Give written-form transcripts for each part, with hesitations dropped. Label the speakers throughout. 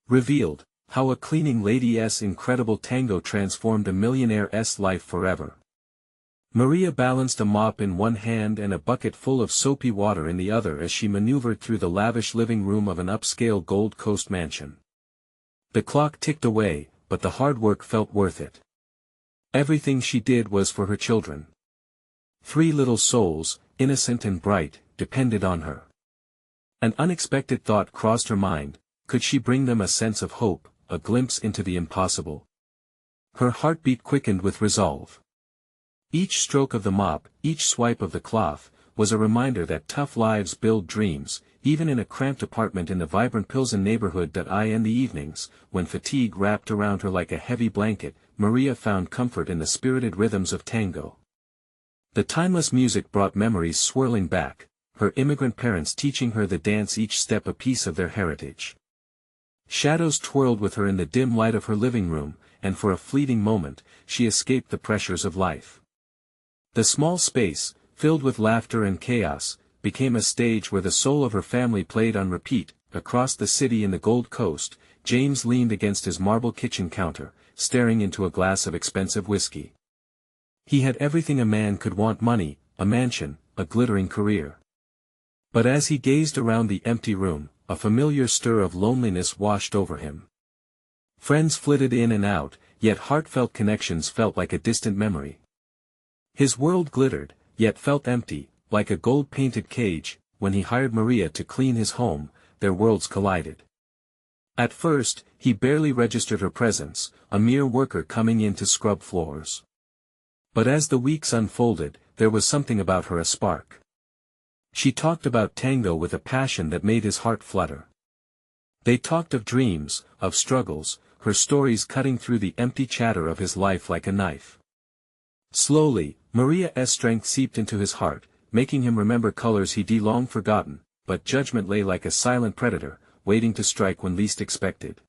Speaker 1: Revealed, how a cleaning lady's incredible tango transformed a millionaire's life forever. Maria balanced a mop in one hand and a bucket full of soapy water in the other as she maneuvered through the lavish living room of an upscale Gold Coast mansion. The clock ticked away, but the hard work felt worth it. Everything she did was for her children. 3 little souls, innocent and bright, depended on her. An unexpected thought crossed her mind: could she bring them a sense of hope, a glimpse into the impossible? Her heartbeat quickened with resolve. Each stroke of the mop, each swipe of the cloth, was a reminder that tough lives build dreams, even in a cramped apartment in the vibrant Pilsen neighborhood. In the evenings, when fatigue wrapped around her like a heavy blanket, Maria found comfort in the spirited rhythms of tango. The timeless music brought memories swirling back, her immigrant parents teaching her the dance, each step a piece of their heritage. Shadows twirled with her in the dim light of her living room, and for a fleeting moment, she escaped the pressures of life. The small space, filled with laughter and chaos, became a stage where the soul of her family played on repeat. Across the city in the Gold Coast, James leaned against his marble kitchen counter, staring into a glass of expensive whiskey. He had everything a man could want: money, a mansion, a glittering career. But as he gazed around the empty room, a familiar stir of loneliness washed over him. Friends flitted in and out, yet heartfelt connections felt like a distant memory. His world glittered, yet felt empty, like a gold-painted cage. When he hired Maria to clean his home, their worlds collided. At first, he barely registered her presence, a mere worker coming in to scrub floors. But as the weeks unfolded, there was something about her, a spark. She talked about tango with a passion that made his heart flutter. They talked of dreams, of struggles, her stories cutting through the empty chatter of his life like a knife. Slowly, Maria's strength seeped into his heart, making him remember colors he'd long forgotten, but judgment lay like a silent predator, waiting to strike when least expected.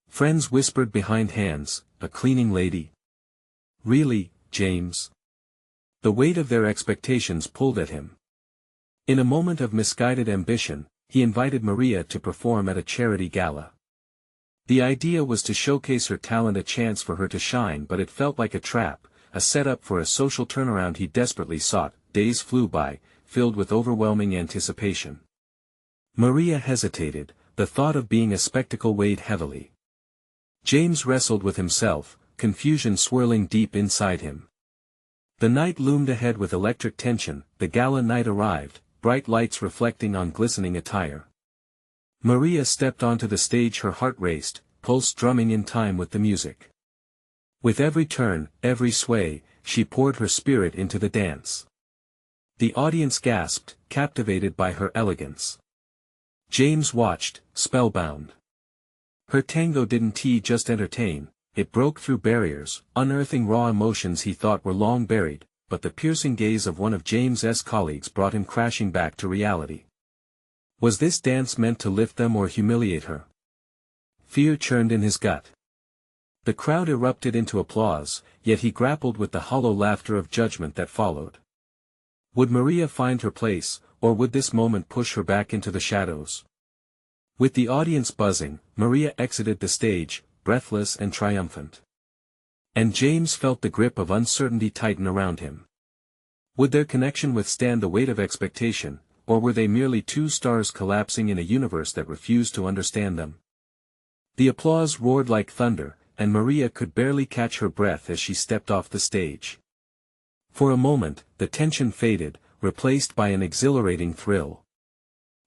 Speaker 1: Friends whispered behind hands, "A cleaning lady? Really, James?" The weight of their expectations pulled at him. In a moment of misguided ambition, he invited Maria to perform at a charity gala. The idea was to showcase her talent, a chance for her to shine, but it felt like a trap, a setup for a social turnaround he desperately sought. Days flew by, filled with overwhelming anticipation. Maria hesitated, the thought of being a spectacle weighed heavily. James wrestled with himself, confusion swirling deep inside him. The night loomed ahead with electric tension. The gala night arrived, bright lights reflecting on glistening attire. Maria stepped onto the stage, her heart raced, pulse drumming in time with the music. With every turn, every sway, she poured her spirit into the dance. The audience gasped, captivated by her elegance. James watched, spellbound. Her tango didn't just entertain, it broke through barriers, unearthing raw emotions he thought were long buried, but the piercing gaze of one of James's colleagues brought him crashing back to reality. Was this dance meant to lift them or humiliate her? Fear churned in his gut. The crowd erupted into applause, yet he grappled with the hollow laughter of judgment that followed. Would Maria find her place, or would this moment push her back into the shadows? With the audience buzzing, Maria exited the stage, breathless and triumphant. And James felt the grip of uncertainty tighten around him. Would their connection withstand the weight of expectation, or were they merely two stars collapsing in a universe that refused to understand them? The applause roared like thunder, and Maria could barely catch her breath as she stepped off the stage. For a moment, the tension faded, replaced by an exhilarating thrill.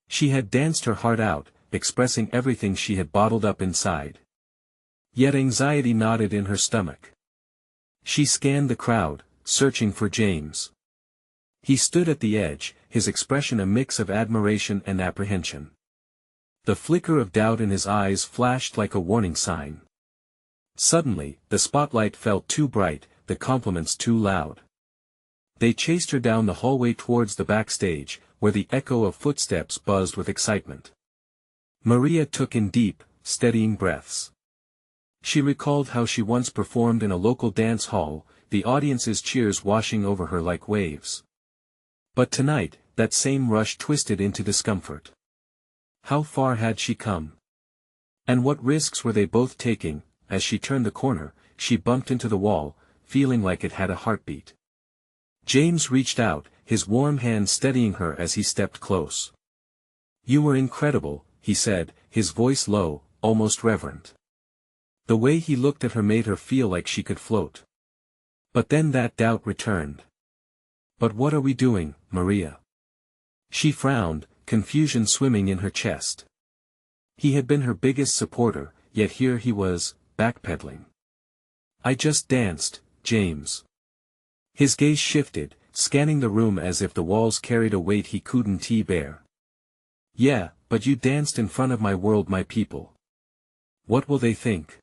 Speaker 1: She had danced her heart out, expressing everything she had bottled up inside. Yet anxiety knotted in her stomach. She scanned the crowd, searching for James. He stood at the edge, his expression a mix of admiration and apprehension. The flicker of doubt in his eyes flashed like a warning sign. Suddenly, the spotlight felt too bright, the compliments too loud. They chased her down the hallway towards the backstage, where the echo of footsteps buzzed with excitement. Maria took in deep, steadying breaths. She recalled how she once performed in a local dance hall, the audience's cheers washing over her like waves. But tonight, that same rush twisted into discomfort. How far had she come? And what risks were they both taking? As she turned the corner, she bumped into the wall, feeling like it had a heartbeat. James reached out, his warm hand steadying her as he stepped close. "You were incredible," he said, his voice low, almost reverent. The way he looked at her made her feel like she could float. But then that doubt returned. "But what are we doing, Maria?" She frowned, confusion swimming in her chest. He had been her biggest supporter, yet here he was, backpedaling. "I just danced, James." His gaze shifted, scanning the room as if the walls carried a weight he couldn't bear. "Yeah, but you danced in front of my world, my people. What will they think?"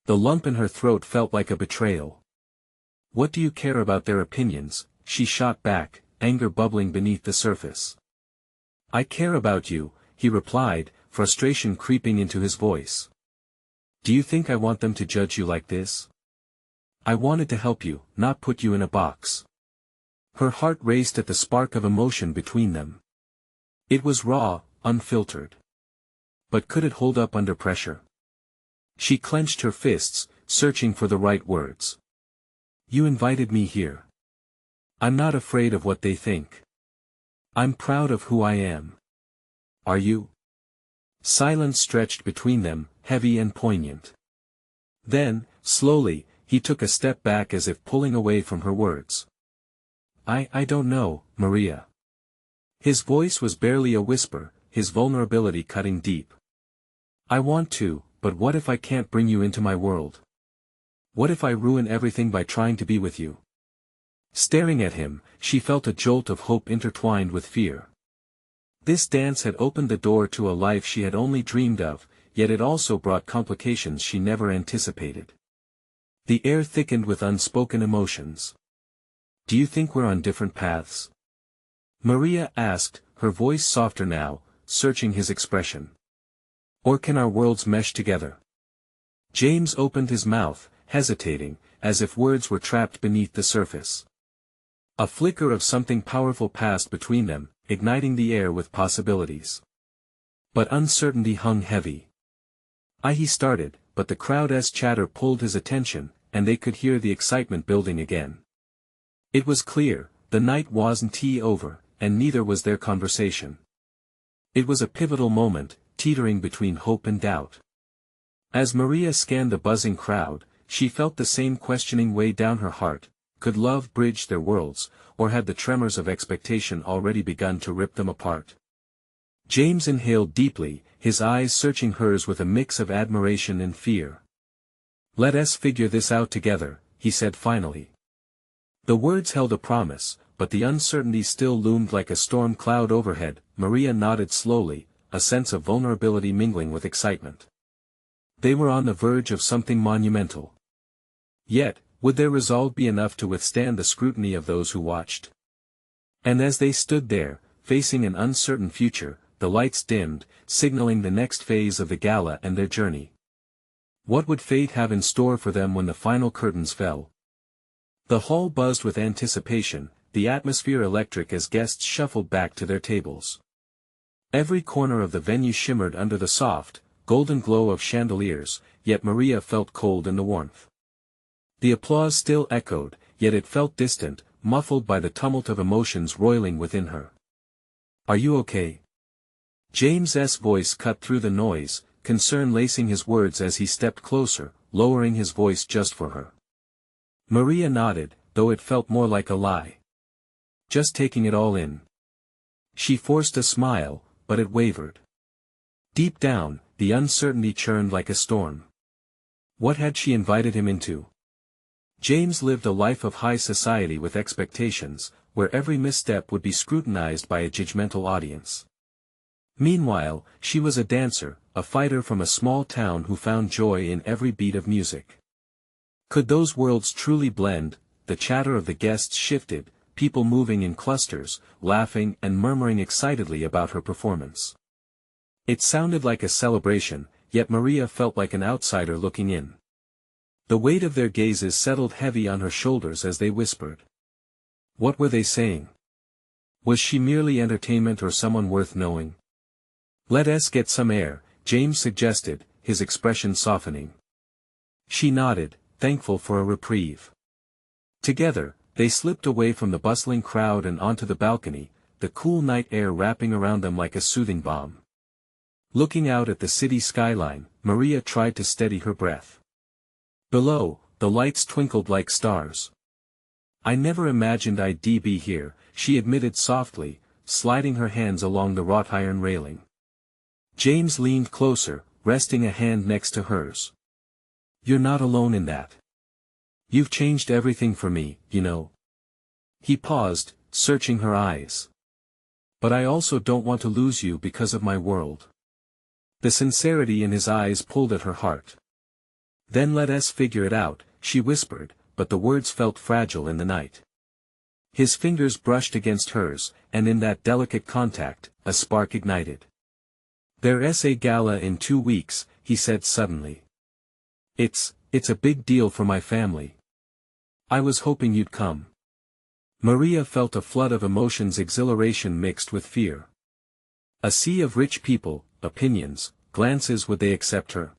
Speaker 1: The lump in her throat felt like a betrayal. "What do you care about their opinions?" she shot back, anger bubbling beneath the surface. "I care about you," he replied, frustration creeping into his voice. "Do you think I want them to judge you like this? I wanted to help you, not put you in a box." Her heart raced at the spark of emotion between them. It was raw, unfiltered. But could it hold up under pressure? She clenched her fists, searching for the right words. "You invited me here. I'm not afraid of what they think. I'm proud of who I am. Are you?" Silence stretched between them, heavy and poignant. Then, slowly, he took a step back as if pulling away from her words. I don't know, Maria." His voice was barely a whisper, his vulnerability cutting deep. "I want to, but what if I can't bring you into my world? What if I ruin everything by trying to be with you?" Staring at him, she felt a jolt of hope intertwined with fear. This dance had opened the door to a life she had only dreamed of, yet it also brought complications she never anticipated. The air thickened with unspoken emotions. "Do you think we're on different paths?" Maria asked, her voice softer now, searching his expression. "Or can our worlds mesh together?" James opened his mouth, hesitating, as if words were trapped beneath the surface. A flicker of something powerful passed between them, igniting the air with possibilities. But uncertainty hung heavy. He started, but the crowd's chatter pulled his attention, and they could hear the excitement building again. It was clear, the night wasn't over, and neither was their conversation. It was a pivotal moment, teetering between hope and doubt. As Maria scanned the buzzing crowd, she felt the same questioning weigh down her heart. Could love bridge their worlds, or had the tremors of expectation already begun to rip them apart? James inhaled deeply, his eyes searching hers with a mix of admiration and fear. "Let us figure this out together," he said finally. The words held a promise, but the uncertainty still loomed like a storm cloud overhead. Maria nodded slowly, a sense of vulnerability mingling with excitement. They were on the verge of something monumental. Yet, would their resolve be enough to withstand the scrutiny of those who watched? And as they stood there, facing an uncertain future, the lights dimmed, signaling the next phase of the gala and their journey. What would fate have in store for them when the final curtains fell? The hall buzzed with anticipation, the atmosphere electric as guests shuffled back to their tables. Every corner of the venue shimmered under the soft, golden glow of chandeliers, yet Maria felt cold in the warmth. The applause still echoed, yet it felt distant, muffled by the tumult of emotions roiling within her. "Are you okay?" James's voice cut through the noise, concern lacing his words as he stepped closer, lowering his voice just for her. Maria nodded, though it felt more like a lie. "Just taking it all in." She forced a smile, but it wavered. Deep down, the uncertainty churned like a storm. What had she invited him into? James lived a life of high society with expectations, where every misstep would be scrutinized by a judgmental audience. Meanwhile, she was a dancer, a fighter from a small town who found joy in every beat of music. Could those worlds truly blend? The chatter of the guests shifted, people moving in clusters, laughing and murmuring excitedly about her performance. It sounded like a celebration, yet Maria felt like an outsider looking in. The weight of their gazes settled heavy on her shoulders as they whispered. What were they saying? Was she merely entertainment or someone worth knowing? "Let us get some air," James suggested, his expression softening. She nodded, thankful for a reprieve. Together, they slipped away from the bustling crowd and onto the balcony, the cool night air wrapping around them like a soothing balm. Looking out at the city skyline, Maria tried to steady her breath. Below, the lights twinkled like stars. "I never imagined I'd be here," she admitted softly, sliding her hands along the wrought iron railing. James leaned closer, resting a hand next to hers. "You're not alone in that. You've changed everything for me, you know." He paused, searching her eyes. "But I also don't want to lose you because of my world." The sincerity in his eyes pulled at her heart. "Then let us figure it out," she whispered, but the words felt fragile in the night. His fingers brushed against hers, and in that delicate contact, a spark ignited. "There's a gala in 2 weeks," he said suddenly. It's a big deal for my family. I was hoping you'd come." Maria felt a flood of emotions, exhilaration mixed with fear. A sea of rich people, opinions, glances. Would they accept her?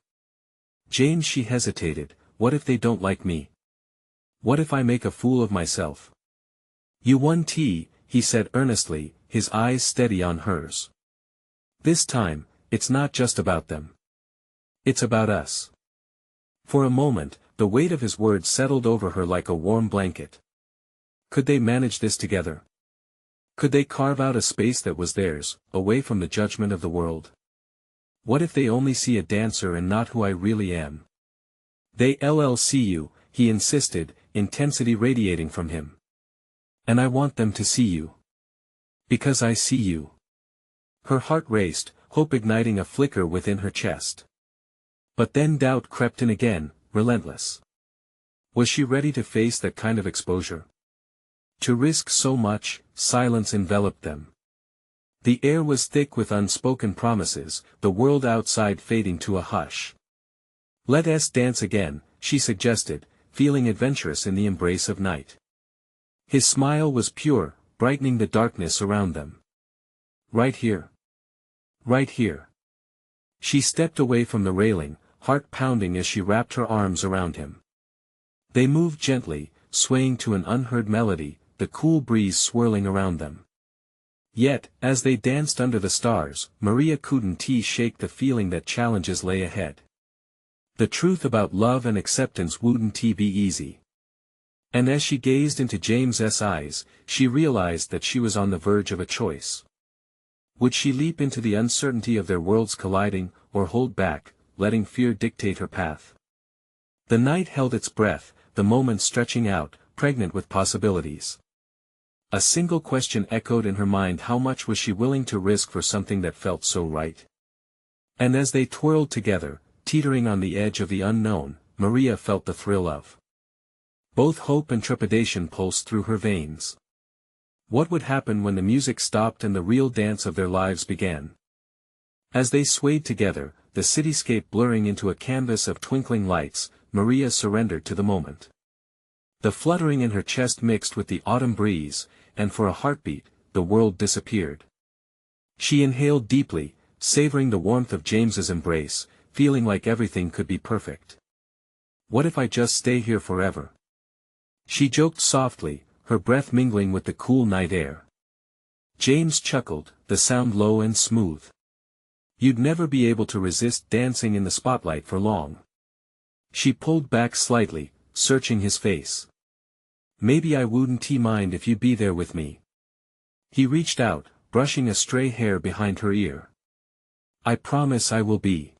Speaker 1: "James," she hesitated, "what if they don't like me? What if I make a fool of myself?" "You won tea," he said earnestly, his eyes steady on hers. "This time, it's not just about them. It's about us." For a moment, the weight of his words settled over her like a warm blanket. Could they manage this together? Could they carve out a space that was theirs, away from the judgment of the world? "What if they only see a dancer and not who I really am?" "They'll see you," he insisted, intensity radiating from him. "And I want them to see you. Because I see you." Her heart raced, hope igniting a flicker within her chest. But then doubt crept in again, relentless. Was she ready to face that kind of exposure? To risk so much? Silence enveloped them. The air was thick with unspoken promises, the world outside fading to a hush. "Let us dance again," she suggested, feeling adventurous in the embrace of night. His smile was pure, brightening the darkness around them. "Right here. Right here." She stepped away from the railing, heart pounding as she wrapped her arms around him. They moved gently, swaying to an unheard melody, the cool breeze swirling around them. Yet, as they danced under the stars, Maria couldn't shake the feeling that challenges lay ahead. The truth about love and acceptance wouldn't be easy. And as she gazed into James's eyes, she realized that she was on the verge of a choice. Would she leap into the uncertainty of their worlds colliding, or hold back, letting fear dictate her path? The night held its breath, the moment stretching out, pregnant with possibilities. A single question echoed in her mind: how much was she willing to risk for something that felt so right? And as they twirled together, teetering on the edge of the unknown, Maria felt the thrill of both hope and trepidation pulse through her veins. What would happen when the music stopped and the real dance of their lives began? As they swayed together, the cityscape blurring into a canvas of twinkling lights, Maria surrendered to the moment. The fluttering in her chest mixed with the autumn breeze, and for a heartbeat, the world disappeared. She inhaled deeply, savoring the warmth of James's embrace, feeling like everything could be perfect. "What if I just stay here forever?" She joked softly, her breath mingling with the cool night air. James chuckled, the sound low and smooth. "You'd never be able to resist dancing in the spotlight for long." She pulled back slightly, searching his face. "Maybe I wouldn't mind if you'd be there with me." He reached out, brushing a stray hair behind her ear. "I promise I will be."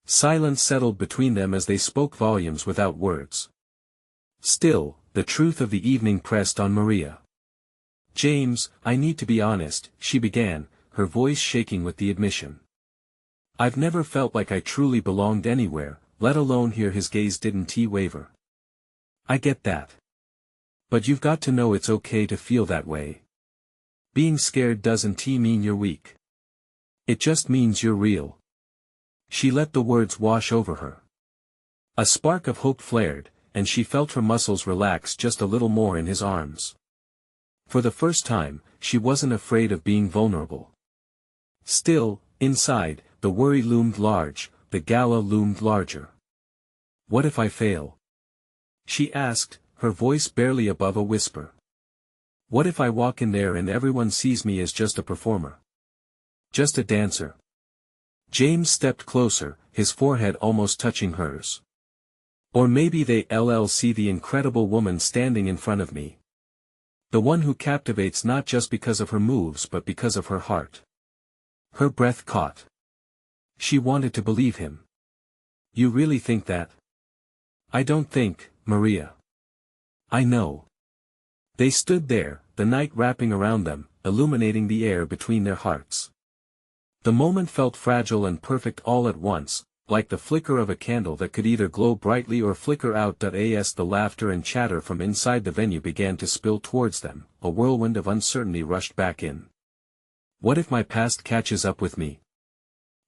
Speaker 1: Silence settled between them as they spoke volumes without words. Still, the truth of the evening pressed on Maria. "James, I need to be honest," she began, her voice shaking with the admission. "I've never felt like I truly belonged anywhere, let alone here." His gaze didn't waver. "I get that. But you've got to know it's okay to feel that way. Being scared doesn't mean you're weak. It just means you're real." She let the words wash over her. A spark of hope flared, and she felt her muscles relax just a little more in his arms. For the first time, she wasn't afraid of being vulnerable. Still, inside, the worry loomed large, the gala loomed larger. What if I fail? She asked, her voice barely above a whisper. What if I walk in there and everyone sees me as just a performer? Just a dancer? James stepped closer, his forehead almost touching hers. Or maybe they'll see the incredible woman standing in front of me. The one who captivates not just because of her moves but because of her heart. Her breath caught. She wanted to believe him. You really think that? I don't think, Maria. I know. They stood there, the night wrapping around them, illuminating the air between their hearts. The moment felt fragile and perfect all at once, like the flicker of a candle that could either glow brightly or flicker out. As the laughter and chatter from inside the venue began to spill towards them, a whirlwind of uncertainty rushed back in. What if my past catches up with me?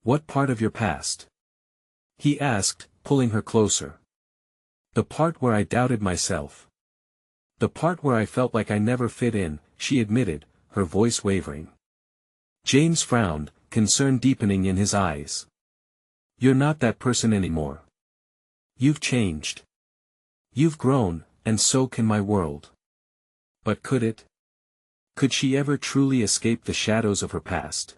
Speaker 1: What part of your past? He asked, pulling her closer. The part where I doubted myself. The part where I felt like I never fit in, she admitted, her voice wavering. James frowned, concern deepening in his eyes. You're not that person anymore. You've changed. You've grown, and so can my world. But could it? Could she ever truly escape the shadows of her past?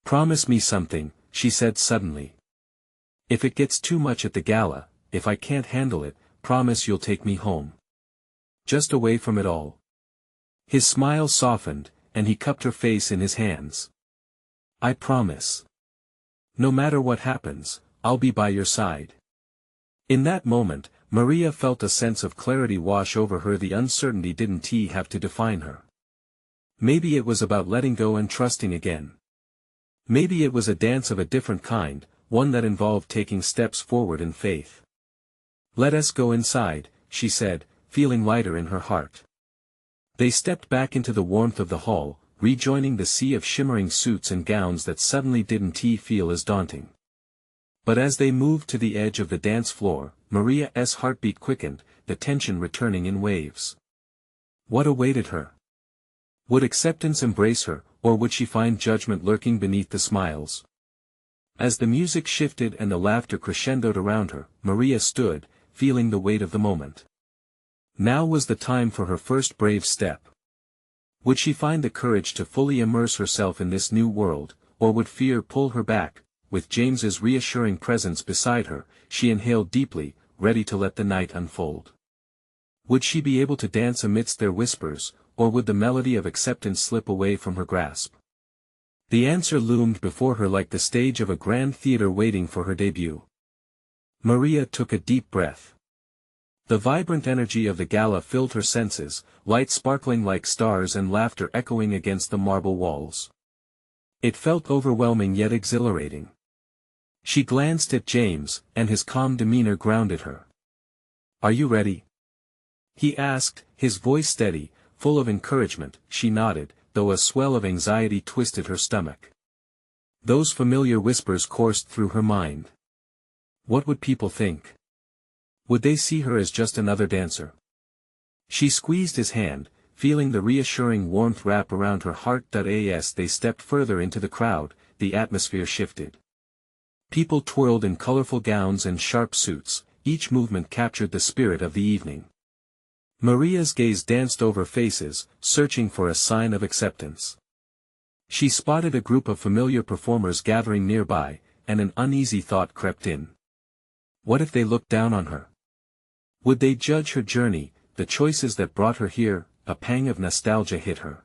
Speaker 1: Promise me something, she said suddenly. If it gets too much at the gala, if I can't handle it, promise you'll take me home. Just away from it all. His smile softened, and he cupped her face in his hands. I promise. No matter what happens, I'll be by your side. In that moment, Maria felt a sense of clarity wash over her. The uncertainty didn't have to define her. Maybe it was about letting go and trusting again. Maybe it was a dance of a different kind, one that involved taking steps forward in faith. Let us go inside, she said, feeling lighter in her heart. They stepped back into the warmth of the hall, rejoining the sea of shimmering suits and gowns that suddenly didn't feel as daunting. But as they moved to the edge of the dance floor, Maria's heartbeat quickened, the tension returning in waves. What awaited her? Would acceptance embrace her, or would she find judgment lurking beneath the smiles? As the music shifted and the laughter crescendoed around her, Maria stood, feeling the weight of the moment. Now was the time for her first brave step. Would she find the courage to fully immerse herself in this new world, or would fear pull her back? With James's reassuring presence beside her, she inhaled deeply, ready to let the night unfold. Would she be able to dance amidst their whispers, or would the melody of acceptance slip away from her grasp? The answer loomed before her like the stage of a grand theater waiting for her debut. Maria took a deep breath. The vibrant energy of the gala filled her senses, light sparkling like stars and laughter echoing against the marble walls. It felt overwhelming yet exhilarating. She glanced at James, and his calm demeanor grounded her. Are you ready? He asked, his voice steady, full of encouragement. She nodded, though a swell of anxiety twisted her stomach. Those familiar whispers coursed through her mind. What would people think? Would they see her as just another dancer? She squeezed his hand, feeling the reassuring warmth wrap around her heart. As they stepped further into the crowd, the atmosphere shifted. People twirled in colorful gowns and sharp suits, each movement captured the spirit of the evening. Maria's gaze danced over faces, searching for a sign of acceptance. She spotted a group of familiar performers gathering nearby, and an uneasy thought crept in. What if they looked down on her? Would they judge her journey, the choices that brought her here? A pang of nostalgia hit her.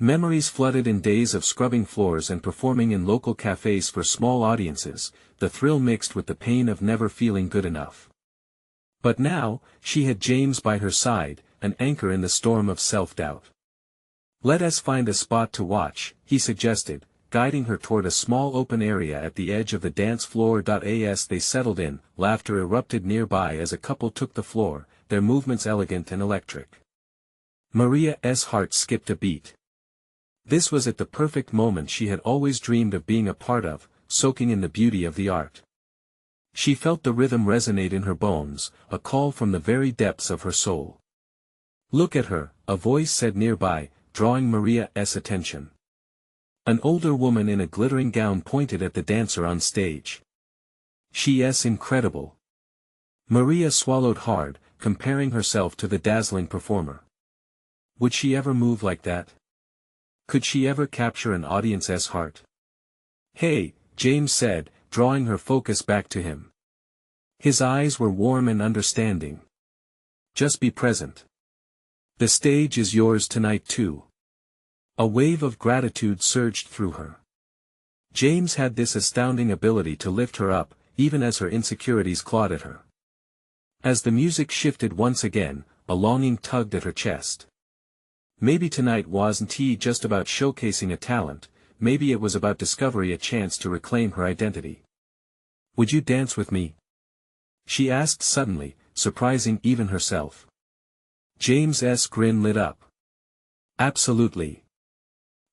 Speaker 1: Memories flooded in days of scrubbing floors and performing in local cafes for small audiences, the thrill mixed with the pain of never feeling good enough. But now, she had James by her side, an anchor in the storm of self-doubt. Let us find a spot to watch, he suggested, guiding her toward a small open area at the edge of the dance floor. As they settled in, laughter erupted nearby as a couple took the floor, their movements elegant and electric. Maria's heart skipped a beat. This was at the perfect moment she had always dreamed of being a part of, soaking in the beauty of the art. She felt the rhythm resonate in her bones, a call from the very depths of her soul. Look at her, a voice said nearby, drawing Maria's attention. An older woman in a glittering gown pointed at the dancer on stage. She's incredible. Maria swallowed hard, comparing herself to the dazzling performer. Would she ever move like that? Could she ever capture an audience's heart? Hey, James said, drawing her focus back to him. His eyes were warm and understanding. Just be present. The stage is yours tonight too. A wave of gratitude surged through her. James had this astounding ability to lift her up, even as her insecurities clawed at her. As the music shifted once again, a longing tugged at her chest. Maybe tonight wasn't just about showcasing a talent, maybe it was about discovering a chance to reclaim her identity. Would you dance with me? She asked suddenly, surprising even herself. James's grin lit up. Absolutely.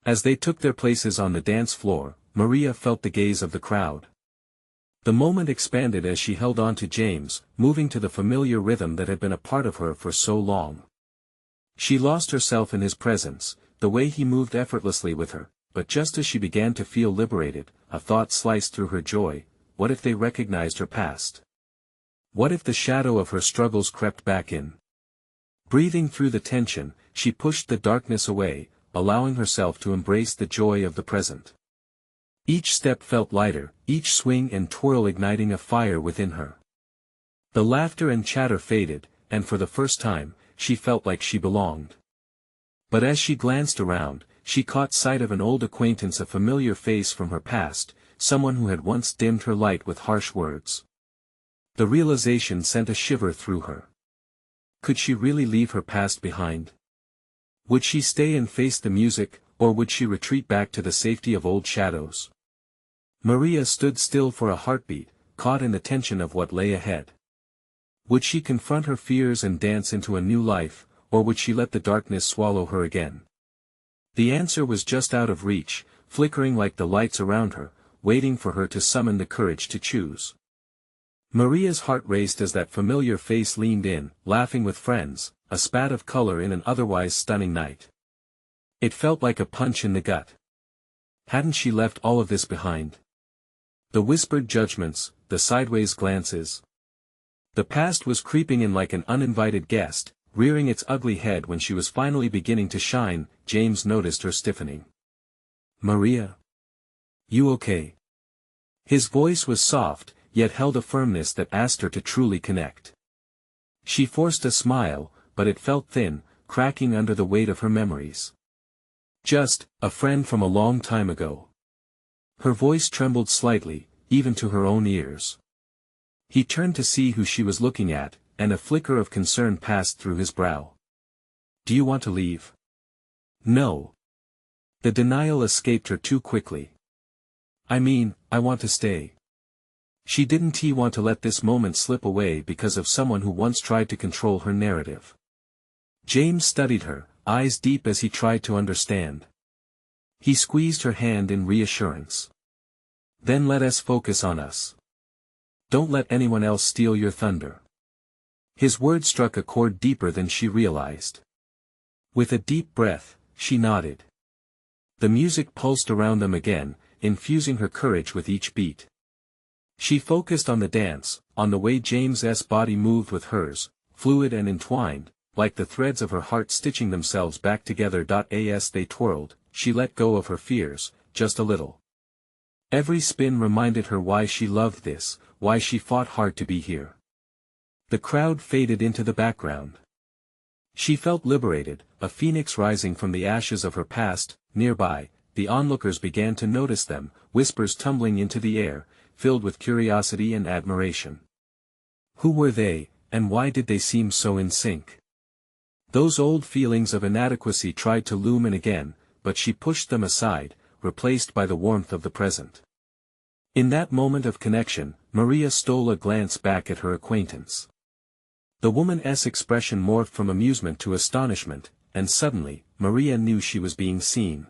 Speaker 1: As they took their places on the dance floor, Maria felt the gaze of the crowd. The moment expanded as she held on to James, moving to the familiar rhythm that had been a part of her for so long. She lost herself in his presence, the way he moved effortlessly with her, but just as she began to feel liberated, a thought sliced through her joy: what if they recognized her past? What if the shadow of her struggles crept back in? Breathing through the tension, she pushed the darkness away, allowing herself to embrace the joy of the present. Each step felt lighter, each swing and twirl igniting a fire within her. The laughter and chatter faded, and for the first time, she felt like she belonged. But as she glanced around, she caught sight of an old acquaintance, a familiar face from her past, someone who had once dimmed her light with harsh words. The realization sent a shiver through her. Could she really leave her past behind? Would she stay and face the music, or would she retreat back to the safety of old shadows? Maria stood still for a heartbeat, caught in the tension of what lay ahead. Would she confront her fears and dance into a new life, or would she let the darkness swallow her again? The answer was just out of reach, flickering like the lights around her, waiting for her to summon the courage to choose. Maria's heart raced as that familiar face leaned in, laughing with friends, a spat of color in an otherwise stunning night. It felt like a punch in the gut. Hadn't she left all of this behind? The whispered judgments, the sideways glances. The past was creeping in like an uninvited guest, rearing its ugly head when she was finally beginning to shine. James noticed her stiffening. Maria? You okay? His voice was soft, yet held a firmness that asked her to truly connect. She forced a smile, but it felt thin, cracking under the weight of her memories. Just, a friend from a long time ago. Her voice trembled slightly, even to her own ears. He turned to see who she was looking at, and a flicker of concern passed through his brow. Do you want to leave? No. The denial escaped her too quickly. I mean, I want to stay. She didn't want to let this moment slip away because of someone who once tried to control her narrative. James studied her, eyes deep as he tried to understand. He squeezed her hand in reassurance. Then let us focus on us. Don't let anyone else steal your thunder. His words struck a chord deeper than she realized. With a deep breath, she nodded. The music pulsed around them again, infusing her courage with each beat. She focused on the dance, on the way James's body moved with hers, fluid and entwined, like the threads of her heart stitching themselves back together. As they twirled, she let go of her fears, just a little. Every spin reminded her why she loved this, why she fought hard to be here. The crowd faded into the background. She felt liberated, a phoenix rising from the ashes of her past. Nearby, the onlookers began to notice them, whispers tumbling into the air, filled with curiosity and admiration. Who were they, and why did they seem so in sync? Those old feelings of inadequacy tried to loom in again, but she pushed them aside, replaced by the warmth of the present. In that moment of connection, Maria stole a glance back at her acquaintance. The woman's expression morphed from amusement to astonishment, and suddenly, Maria knew she was being seen.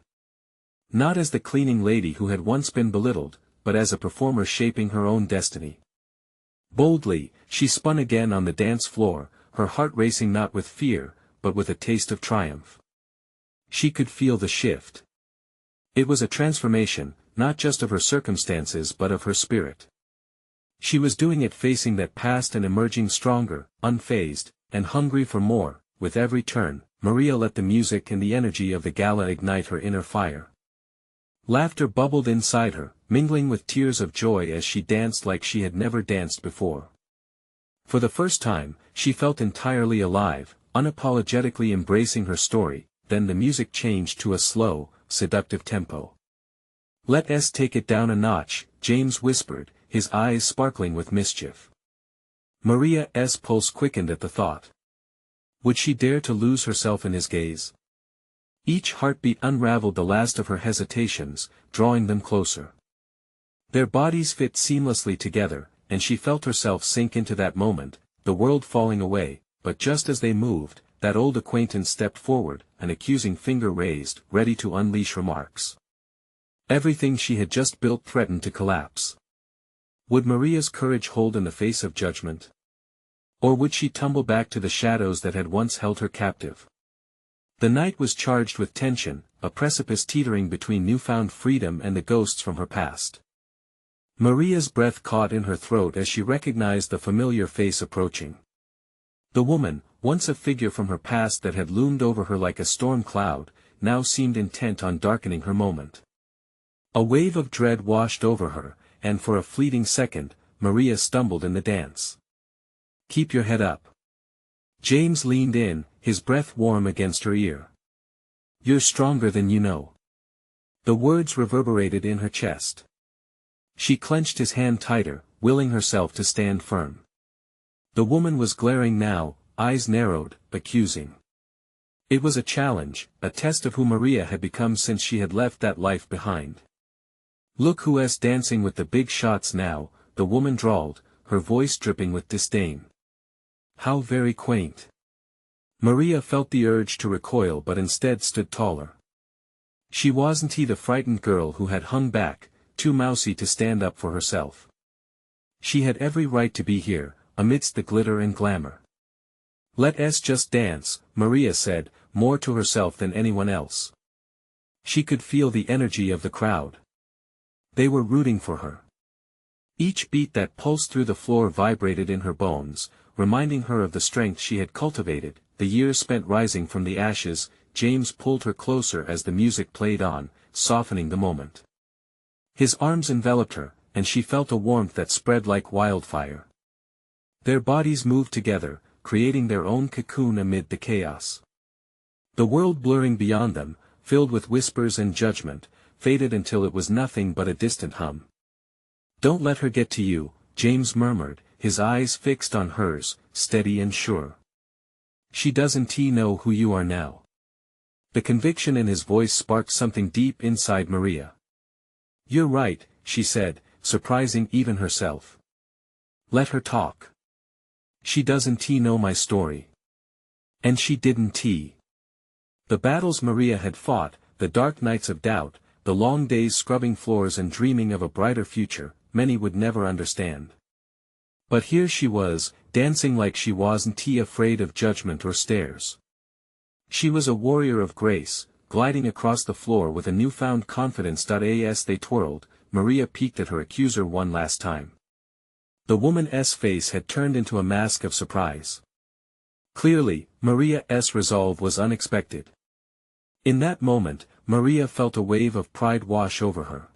Speaker 1: Not as the cleaning lady who had once been belittled, but as a performer shaping her own destiny. Boldly, she spun again on the dance floor, her heart racing not with fear, but with a taste of triumph. She could feel the shift. It was a transformation, not just of her circumstances but of her spirit. She was doing it facing that past and emerging stronger, unfazed, and hungry for more. With every turn, Maria let the music and the energy of the gala ignite her inner fire. Laughter bubbled inside her, mingling with tears of joy as she danced like she had never danced before. For the first time, she felt entirely alive, unapologetically embracing her story. Then the music changed to a slow, seductive tempo. "Let's take it down a notch," James whispered, his eyes sparkling with mischief. Maria's pulse quickened at the thought. Would she dare to lose herself in his gaze? Each heartbeat unraveled the last of her hesitations, drawing them closer. Their bodies fit seamlessly together, and she felt herself sink into that moment, the world falling away. But just as they moved, that old acquaintance stepped forward, an accusing finger raised, ready to unleash remarks. Everything she had just built threatened to collapse. Would Maria's courage hold in the face of judgment? Or would she tumble back to the shadows that had once held her captive? The night was charged with tension, a precipice teetering between newfound freedom and the ghosts from her past. Maria's breath caught in her throat as she recognized the familiar face approaching. The woman, once a figure from her past that had loomed over her like a storm cloud, now seemed intent on darkening her moment. A wave of dread washed over her, and for a fleeting second, Maria stumbled in the dance. "Keep your head up." James leaned in, his breath warm against her ear. "You're stronger than you know." The words reverberated in her chest. She clenched his hand tighter, willing herself to stand firm. The woman was glaring now, eyes narrowed, accusing. It was a challenge, a test of who Maria had become since she had left that life behind. "Look who's dancing with the big shots now," the woman drawled, her voice dripping with disdain. "How very quaint." Maria felt the urge to recoil but instead stood taller. She wasn't the frightened girl who had hung back, too mousy to stand up for herself. She had every right to be here, amidst the glitter and glamour. "Let's just dance," Maria said, more to herself than anyone else. She could feel the energy of the crowd. They were rooting for her. Each beat that pulsed through the floor vibrated in her bones, reminding her of the strength she had cultivated, the years spent rising from the ashes. James pulled her closer as the music played on, softening the moment. His arms enveloped her, and she felt a warmth that spread like wildfire. Their bodies moved together, creating their own cocoon amid the chaos. The world blurring beyond them, filled with whispers and judgment, faded until it was nothing but a distant hum. "Don't let her get to you," James murmured, his eyes fixed on hers, steady and sure. "She doesn't know who you are now." The conviction in his voice sparked something deep inside Maria. "You're right," she said, surprising even herself. "Let her talk. She doesn't know my story." And she didn't. The battles Maria had fought, the dark nights of doubt, the long days scrubbing floors and dreaming of a brighter future, many would never understand. But here she was, dancing like she wasn't afraid of judgment or stares. She was a warrior of grace, gliding across the floor with a newfound confidence. As they twirled, Maria peeked at her accuser one last time. The woman's face had turned into a mask of surprise. Clearly, Maria's resolve was unexpected. In that moment, Maria felt a wave of pride wash over her.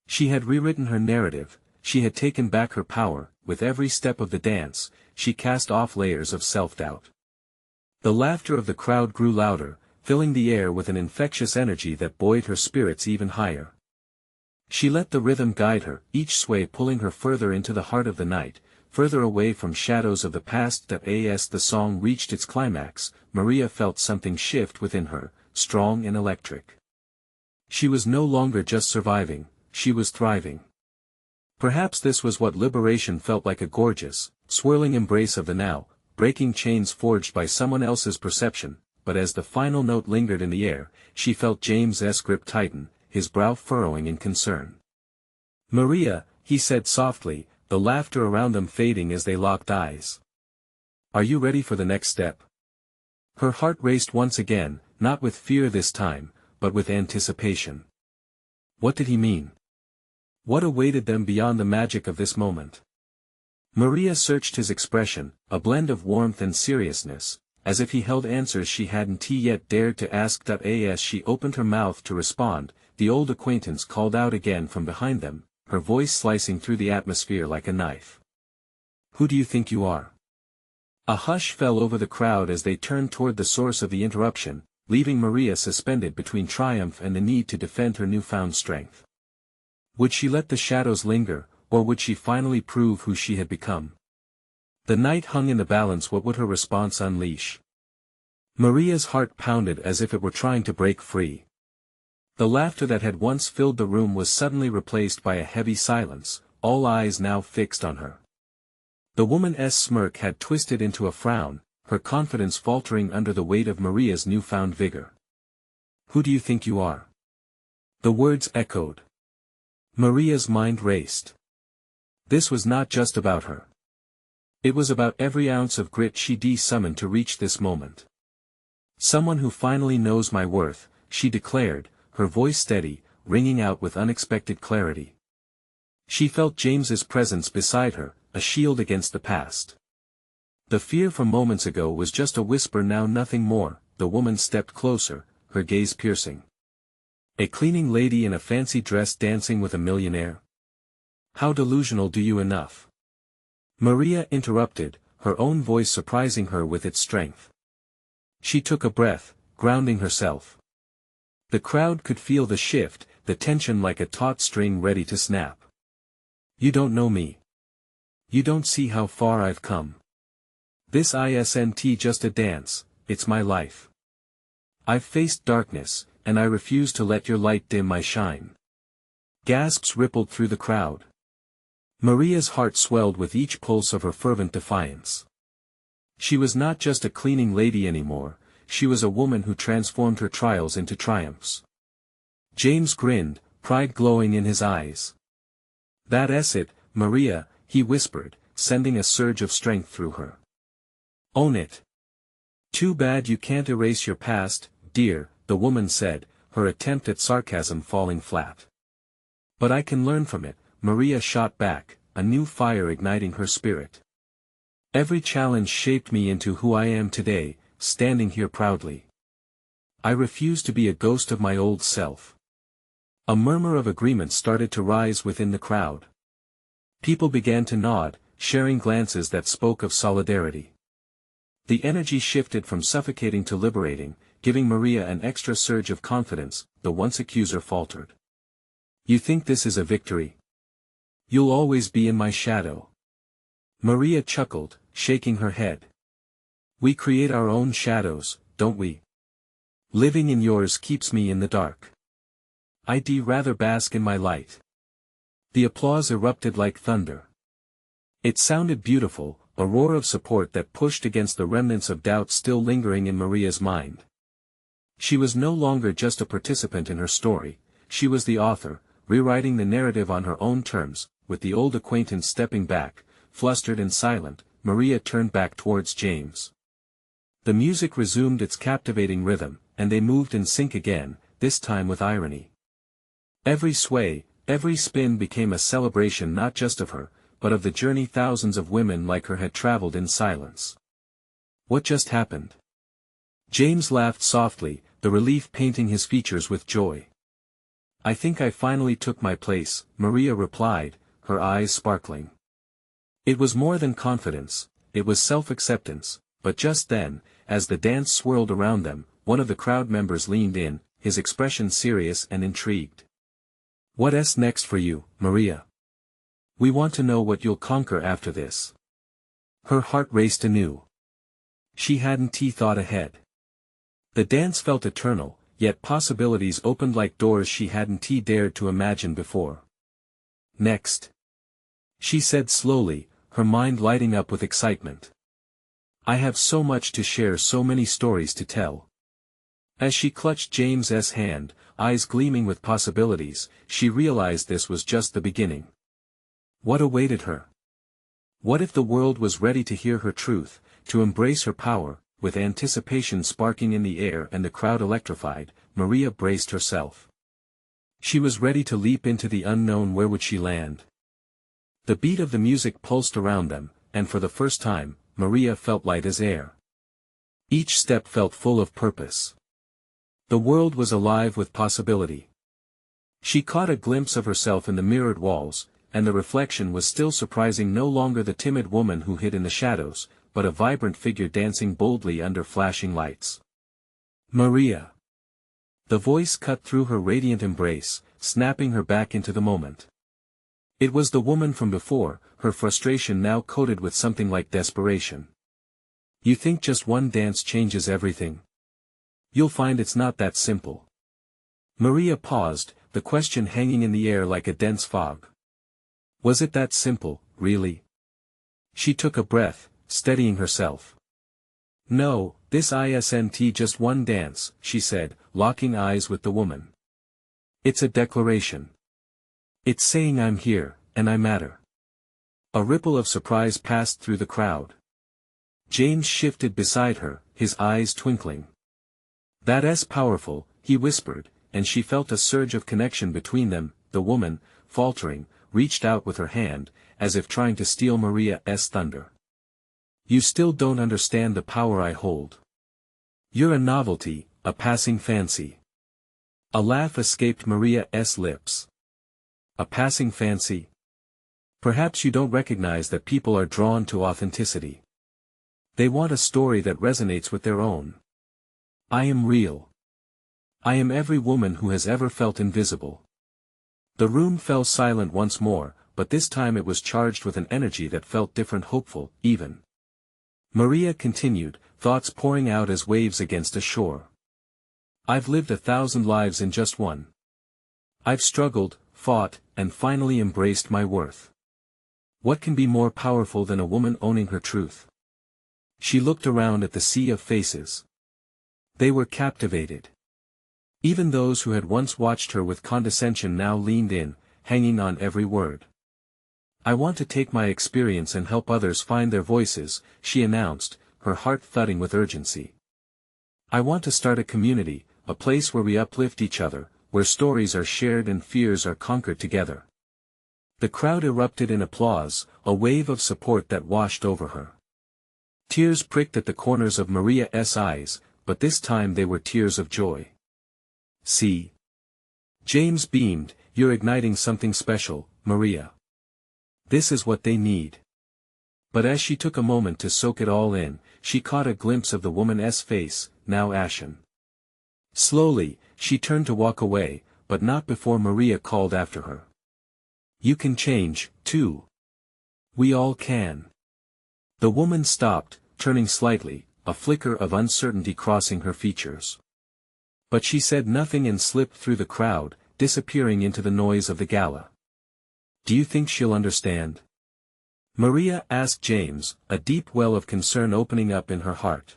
Speaker 1: She had rewritten her narrative, she had taken back her power. With every step of the dance, she cast off layers of self-doubt. The laughter of the crowd grew louder, filling the air with an infectious energy that buoyed her spirits even higher. She let the rhythm guide her, each sway pulling her further into the heart of the night, further away from shadows of the past. As the song reached its climax, Maria felt something shift within her, strong and electric. She was no longer just surviving, she was thriving. Perhaps this was what liberation felt like, a gorgeous, swirling embrace of the now, breaking chains forged by someone else's perception. But as the final note lingered in the air, she felt James's grip tighten, his brow furrowing in concern. "Maria," he said softly, the laughter around them fading as they locked eyes. "Are you ready for the next step?" Her heart raced once again, not with fear this time, but with anticipation. What did he mean? What awaited them beyond the magic of this moment? Maria searched his expression, a blend of warmth and seriousness, as if he held answers she hadn't yet dared to ask. As she opened her mouth to respond, the old acquaintance called out again from behind them, her voice slicing through the atmosphere like a knife. "Who do you think you are?" A hush fell over the crowd as they turned toward the source of the interruption, leaving Maria suspended between triumph and the need to defend her newfound strength. Would she let the shadows linger, or would she finally prove who she had become? The night hung in the balance. What would her response unleash? Maria's heart pounded as if it were trying to break free. The laughter that had once filled the room was suddenly replaced by a heavy silence, all eyes now fixed on her. The woman's smirk had twisted into a frown, her confidence faltering under the weight of Maria's newfound vigor. "Who do you think you are?" The words echoed. Maria's mind raced. This was not just about her. It was about every ounce of grit she'd summoned to reach this moment. "Someone who finally knows my worth," she declared, her voice steady, ringing out with unexpected clarity. She felt James's presence beside her, a shield against the past. The fear from moments ago was just a whisper, now nothing more. The woman stepped closer, her gaze piercing. "A cleaning lady in a fancy dress dancing with a millionaire? How delusional do you enough?" Maria interrupted, her own voice surprising her with its strength. She took a breath, grounding herself. The crowd could feel the shift, the tension like a taut string ready to snap. "You don't know me. You don't see how far I've come. This isn't just a dance, it's my life. I've faced darkness, and I refuse to let your light dim my shine." Gasps rippled through the crowd. Maria's heart swelled with each pulse of her fervent defiance. She was not just a cleaning lady anymore, she was a woman who transformed her trials into triumphs. James grinned, pride glowing in his eyes. "That's it, Maria," he whispered, sending a surge of strength through her. "Own it. Too bad you can't erase your past, dear," the woman said, her attempt at sarcasm falling flat. "But I can learn from it," Maria shot back, a new fire igniting her spirit. "Every challenge shaped me into who I am today, standing here proudly. I refuse to be a ghost of my old self." A murmur of agreement started to rise within the crowd. People began to nod, sharing glances that spoke of solidarity. The energy shifted from suffocating to liberating, giving Maria an extra surge of confidence. The once accuser faltered. "You think this is a victory? You'll always be in my shadow." Maria chuckled, shaking her head. "We create our own shadows, don't we? Living in yours keeps me in the dark. I'd rather bask in my light." The applause erupted like thunder. It sounded beautiful, a roar of support that pushed against the remnants of doubt still lingering in Maria's mind. She was no longer just a participant in her story, she was the author, rewriting the narrative on her own terms. With the old acquaintance stepping back, flustered and silent, Maria turned back towards James. The music resumed its captivating rhythm, and they moved in sync again, this time with irony. Every sway, every spin became a celebration not just of her, but of the journey thousands of women like her had traveled in silence. "What just happened?" James laughed softly, the relief painting his features with joy. "I think I finally took my place," Maria replied, her eyes sparkling. It was more than confidence, it was self-acceptance, but just then, as the dance swirled around them, one of the crowd members leaned in, his expression serious and intrigued. "What's next for you, Maria? We want to know what you'll conquer after this." Her heart raced anew. She hadn't thought ahead. The dance felt eternal, yet possibilities opened like doors she hadn't dared to imagine before. "Next," she said slowly, her mind lighting up with excitement. "I have so much to share, so many stories to tell." As she clutched James's hand, eyes gleaming with possibilities, she realized this was just the beginning. What awaited her? What if the world was ready to hear her truth, to embrace her power? With anticipation sparking in the air and the crowd electrified, Maria braced herself. She was ready to leap into the unknown. Where would she land? The beat of the music pulsed around them, and for the first time, Maria felt light as air. Each step felt full of purpose. The world was alive with possibility. She caught a glimpse of herself in the mirrored walls, and the reflection was still surprising, no longer the timid woman who hid in the shadows, but a vibrant figure dancing boldly under flashing lights. Maria. The voice cut through her radiant embrace, snapping her back into the moment. It was the woman from before, her frustration now coated with something like desperation. You think just one dance changes everything? You'll find it's not that simple. Maria paused, the question hanging in the air like a dense fog. Was it that simple, really? She took a breath, steadying herself. No, this isn't just one dance, she said, locking eyes with the woman. It's a declaration. It's saying I'm here, and I matter. A ripple of surprise passed through the crowd. James shifted beside her, his eyes twinkling. That's powerful, he whispered, and she felt a surge of connection between them. The woman, faltering, reached out with her hand, as if trying to steal Maria's thunder. You still don't understand the power I hold. You're a novelty, a passing fancy. A laugh escaped Maria's lips. A passing fancy? Perhaps you don't recognize that people are drawn to authenticity. They want a story that resonates with their own. I am real. I am every woman who has ever felt invisible. The room fell silent once more, but this time it was charged with an energy that felt different, hopeful, even. Maria continued, thoughts pouring out as waves against a shore. I've lived 1,000 lives in just one. I've struggled, fought, and finally embraced my worth. What can be more powerful than a woman owning her truth? She looked around at the sea of faces. They were captivated. Even those who had once watched her with condescension now leaned in, hanging on every word. I want to take my experience and help others find their voices, she announced, her heart thudding with urgency. I want to start a community, a place where we uplift each other, where stories are shared and fears are conquered together. The crowd erupted in applause, a wave of support that washed over her. Tears pricked at the corners of Maria's eyes, but this time they were tears of joy. See? James beamed, you're igniting something special, Maria. This is what they need. But as she took a moment to soak it all in, she caught a glimpse of the woman's face, now ashen. Slowly, she turned to walk away, but not before Maria called after her. You can change, too. We all can. The woman stopped, turning slightly, a flicker of uncertainty crossing her features. But she said nothing and slipped through the crowd, disappearing into the noise of the gala. Do you think she'll understand? Maria asked James, a deep well of concern opening up in her heart.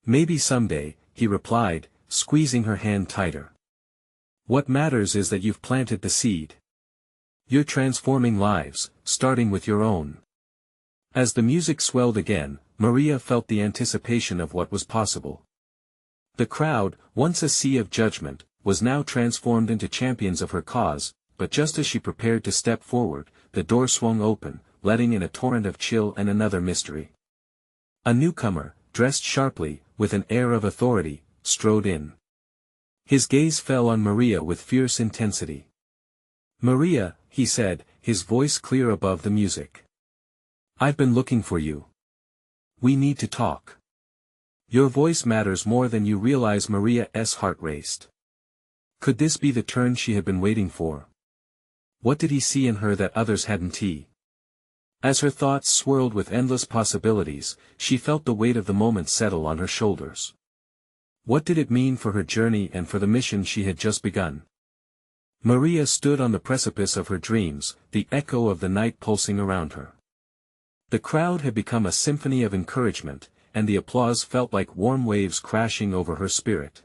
Speaker 1: Maybe someday, he replied, squeezing her hand tighter. What matters is that you've planted the seed. You're transforming lives, starting with your own. As the music swelled again, Maria felt the anticipation of what was possible. The crowd, once a sea of judgment, was now transformed into champions of her cause, but just as she prepared to step forward, the door swung open, letting in a torrent of chill and another mystery. A newcomer, dressed sharply, with an air of authority, strode in. His gaze fell on Maria with fierce intensity. Maria, he said, his voice clear above the music. I've been looking for you. We need to talk. Your voice matters more than you realize. Maria's heart raced. Could this be the turn she had been waiting for? What did he see in her that others hadn't? As her thoughts swirled with endless possibilities, she felt the weight of the moment settle on her shoulders. What did it mean for her journey and for the mission she had just begun? Maria stood on the precipice of her dreams, the echo of the night pulsing around her. The crowd had become a symphony of encouragement, and the applause felt like warm waves crashing over her spirit.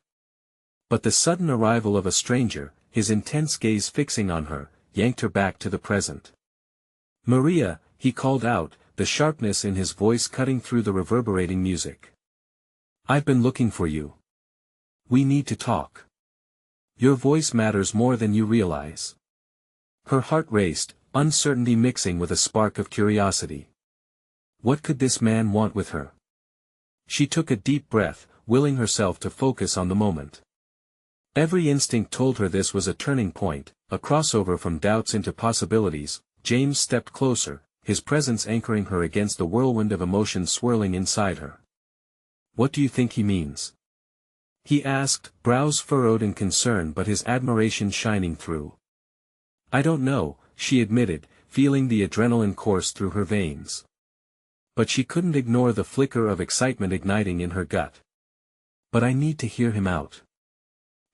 Speaker 1: But the sudden arrival of a stranger, his intense gaze fixing on her, yanked her back to the present. Maria, he called out, the sharpness in his voice cutting through the reverberating music. I've been looking for you. We need to talk. Your voice matters more than you realize. Her heart raced, uncertainty mixing with a spark of curiosity. What could this man want with her? She took a deep breath, willing herself to focus on the moment. Every instinct told her this was a turning point, a crossover from doubts into possibilities. James stepped closer, his presence anchoring her against the whirlwind of emotion swirling inside her. "What do you think he means?" he asked, brows furrowed in concern but his admiration shining through. "I don't know," she admitted, feeling the adrenaline course through her veins. But she couldn't ignore the flicker of excitement igniting in her gut. "But I need to hear him out."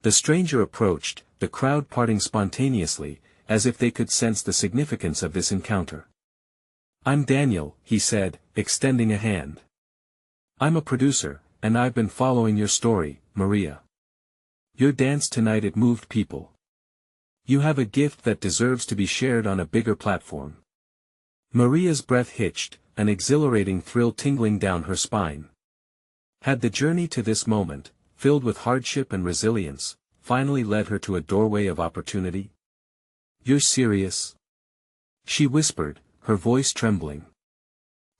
Speaker 1: The stranger approached, the crowd parting spontaneously, as if they could sense the significance of this encounter. "I'm Daniel," he said, extending a hand. "I'm a producer, and I've been following your story, Maria. Your dance tonight, it moved people. You have a gift that deserves to be shared on a bigger platform." Maria's breath hitched, an exhilarating thrill tingling down her spine. Had the journey to this moment, filled with hardship and resilience, finally led her to a doorway of opportunity? "You're serious?" she whispered, her voice trembling.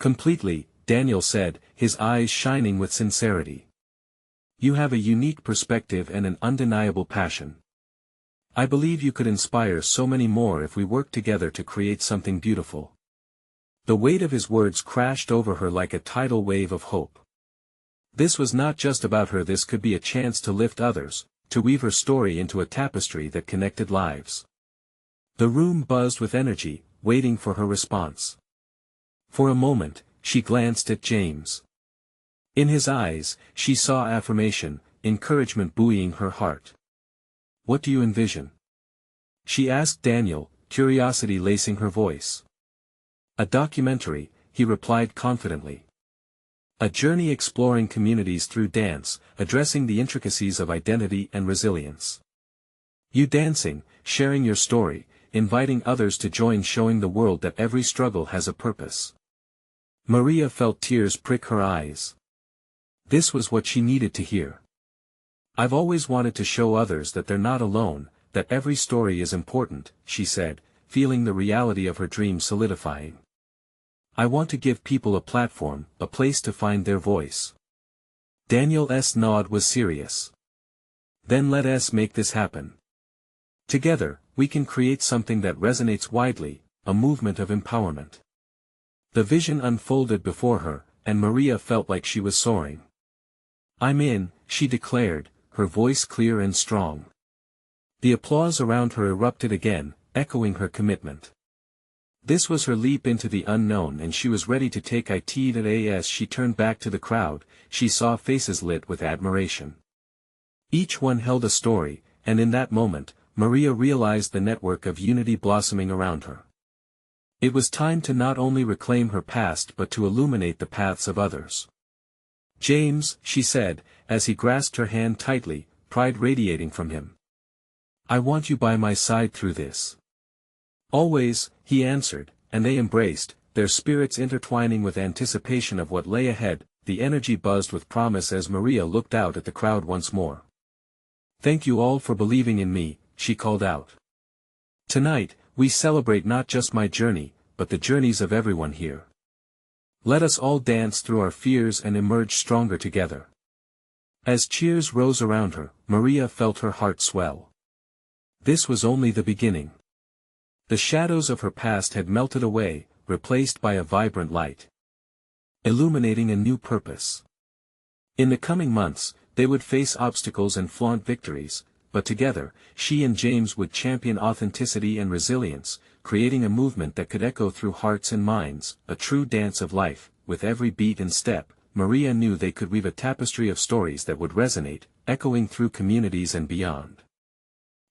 Speaker 1: "Completely," Daniel said, his eyes shining with sincerity. "You have a unique perspective and an undeniable passion. I believe you could inspire so many more if we worked together to create something beautiful." The weight of his words crashed over her like a tidal wave of hope. This was not just about her, this could be a chance to lift others, to weave her story into a tapestry that connected lives. The room buzzed with energy, waiting for her response. For a moment, she glanced at James. In his eyes, she saw affirmation, encouragement buoying her heart. "What do you envision?" she asked Daniel, curiosity lacing her voice. "A documentary," he replied confidently. "A journey exploring communities through dance, addressing the intricacies of identity and resilience. You dancing, sharing your story, inviting others to join, showing the world that every struggle has a purpose." Maria felt tears prick her eyes. This was what she needed to hear. "I've always wanted to show others that they're not alone, that every story is important," she said, feeling the reality of her dream solidifying. "I want to give people a platform, a place to find their voice." Daniel's nod was serious. "Then let us make this happen. Together, we can create something that resonates widely, a movement of empowerment." The vision unfolded before her, and Maria felt like she was soaring. "I'm in," she declared, her voice clear and strong. The applause around her erupted again, echoing her commitment. This was her leap into the unknown, and she was ready to take it. As she turned back to the crowd, she saw faces lit with admiration. Each one held a story, and in that moment, Maria realized the network of unity blossoming around her. It was time to not only reclaim her past but to illuminate the paths of others. "James," she said, as he grasped her hand tightly, pride radiating from him. "I want you by my side through this." "Always," he answered, and they embraced, their spirits intertwining with anticipation of what lay ahead. The energy buzzed with promise as Maria looked out at the crowd once more. "Thank you all for believing in me," she called out. "Tonight, we celebrate not just my journey, but the journeys of everyone here. Let us all dance through our fears and emerge stronger together." As cheers rose around her, Maria felt her heart swell. This was only the beginning. The shadows of her past had melted away, replaced by a vibrant light, illuminating a new purpose. In the coming months, they would face obstacles and flaunt victories, but together, she and James would champion authenticity and resilience, creating a movement that could echo through hearts and minds, a true dance of life. With every beat and step, Maria knew they could weave a tapestry of stories that would resonate, echoing through communities and beyond.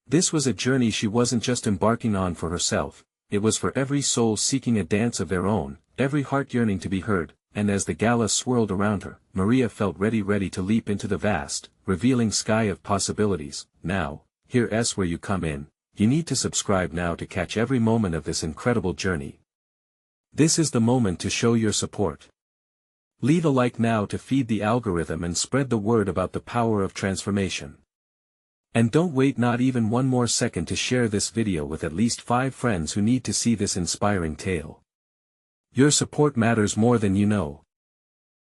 Speaker 1: This was a journey she wasn't just embarking on for herself, it was for every soul seeking a dance of their own, every heart yearning to be heard. And as the gala swirled around her, Maria felt ready to leap into the vast, revealing sky of possibilities. Now, here's where you come in. You need to subscribe now to catch every moment of this incredible journey. This is the moment to show your support. Leave a like now to feed the algorithm and spread the word about the power of transformation. And don't wait not even one more second to share this video with at least 5 friends who need to see this inspiring tale. Your support matters more than you know.